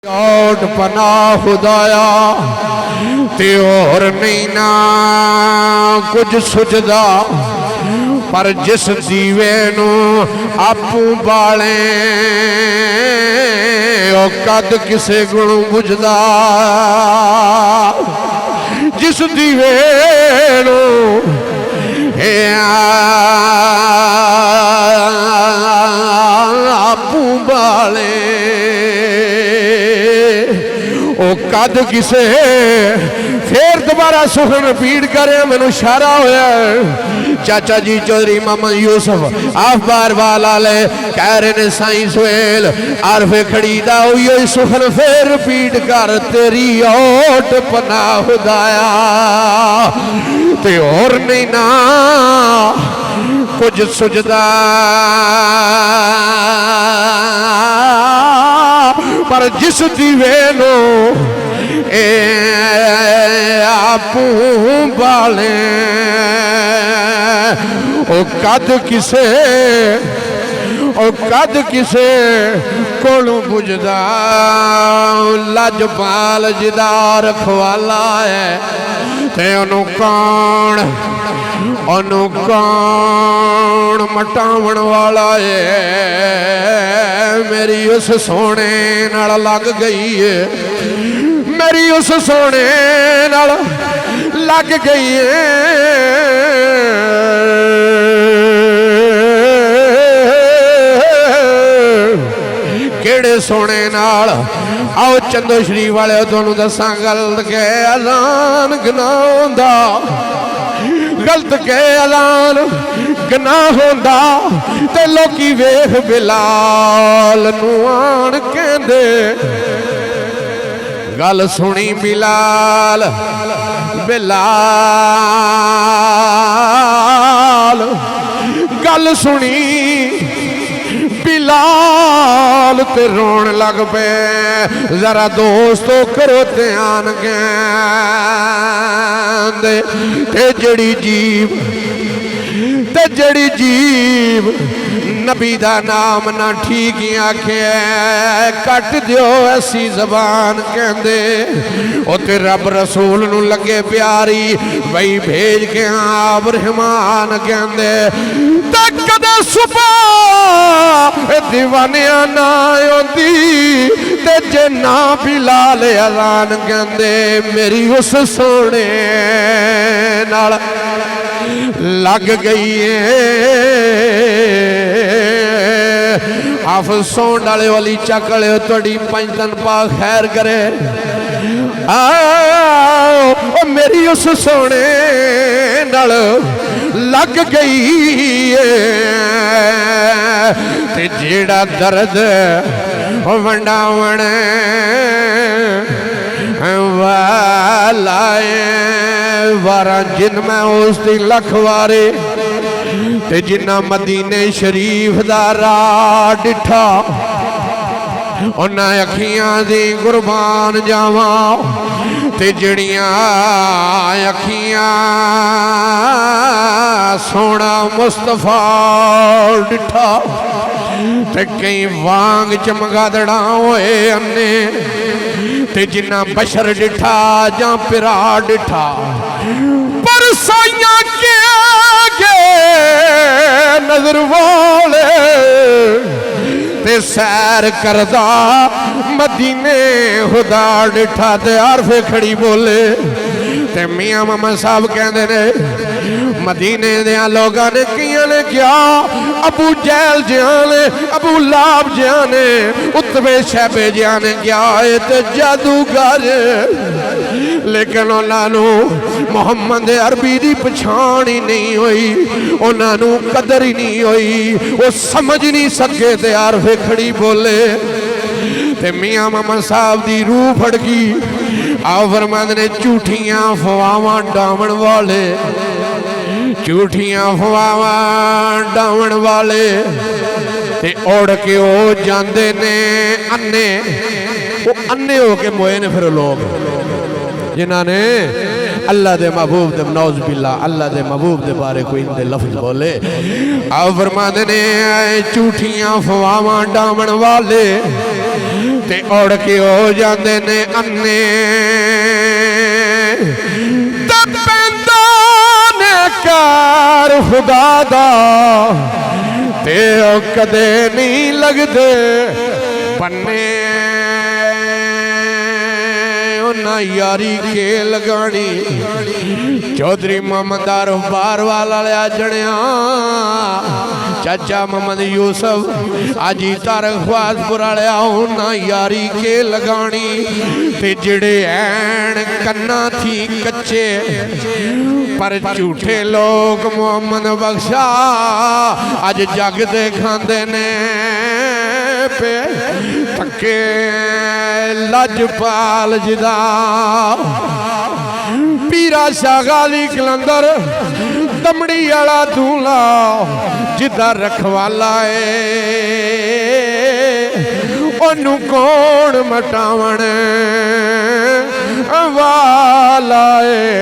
ओट पना खुदाया ते और नहीं ना कुछ सुझदा पर जिस दीवे नू आपू बाले ओ कद किसे गुण बुझदा जिस दीवे नू आपू बाले ओ कद किसे फिर दोबारा सुखन रिपीट करे मैनू इशारा होया चाचा जी चौधरी मोहम्मद यूसुफ अखबार वाले कह रहे ने साईं सुहेल आरफे खड़ीदा हुई सुखन फिर रिपीट कर तेरी ओट पना खुदाया ते और नहीं ना कुछ सुझदा पर जिस दीवे नो आपू बाले ओ कद किसे कोलू बुझदा लजपाल जिदा रखवाला है ते ओनू कौन मटावन वाला है मेरी उस सोने नाल लग गई है मेरी उस सोने नाल लग गई है केड़े सोने नाल आओ चंदो शरीफ वाले तुहानू दसां गल के अज़ान गुनाह होंदा गलत के ऐलान गुनाह होंदा ते लोकी वेख बिलाल नू आन कहंदे गल सुनी बिलाल गल सुनी बिलाल ते रोन लग पे जरा दोस्तों करो ध्यान कहंदे ते जड़ी जीव नबी दा नाम ना ठीक ही आखे कट दियो ऐसी जबान कहंदे ओ ते रब रसूल नू लगे प्यारी वही भेज के आप रहमान कहंदे ते कदे सुबह दीवानिया ना आंदी ते जे ना बिलाल अज़ान कहंदे मेरी उस सोने नाल लग गई आफ सौंड वाले वाली चक ले थोड़ी पंचतन पा खैर करे आओ मेरी उस सोने नाल लग गई ते जेड़ा दर्द वंडावण वालाए वारा जिन मैं उसकी लखवारे ते जिन्ना मदीने शरीफ दा राह डिठा उन्हां अखियां दी कुर्बान जावा ते जड़ियां अखियां सोना मुस्तफा डिठा ते कई वांग चमगादड़ा होए अन्ने ते जिन्ना बशर डिठा जां पिरा डिठा पर साइयां के नजर वाले ते सैर करदा मदीने खुदा डिठा ते आरफे खड़ी बोले ते मियां मोहम्मद साहब कहंदे ने मदीने दियां लोगां ने कियां ने क्या अबू जहल जिहां ने अबू लाहब जिहां ने उत्बे शैबे जिहां ने क्या ते जादूगर लेकिन उन्होंने मुहम्मद अरबी की पछाण ही नहीं हुई उन्होंने कदर ही नहीं हुई वो समझ नहीं सके ते आरफे खड़ी बोले ते मियां मोहम्मद साहब की रूह फड़की आओ फरमांदे ने झूठियां अफवाहां डावण वाले झूठियां अफवाहां डावण वाले ते उड़ के ओ जांदे ने अन्ने वो अन्ने हो के मोए ने फिर लोग जिन्होंने अल्लाह दे महबूब दे नौज बिल्ला अल्लाह दे महबूब दे बारे कोई इनके लफ्ज बोले आओ फरमाते ने झूठियां अफवाहां डावण वाले ते उड़ के हो जाते ने अन्ने पैंदा ने कार खुदा दा ते कदे नहीं लगते पन्ने ना यारी के लगानी चौधरी मोहम्मद आरिफ बारवाल वाले जणिया चाचा मोहम्मद यूसुफ अजी तारक ख्वासपुर वाले ना यारी के लगानी ते जिड़े ऐन कन्ना थी कच्चे पर झूठे लोग मोहम्मद बख्शा अज जग दे खांदे ने पे पक्के लजपाल जिदा पीरा शाह गाली कलंदर दमड़ी वाला दूल्हा जिदा रखवाला है ओनू कौन मटावण वाला है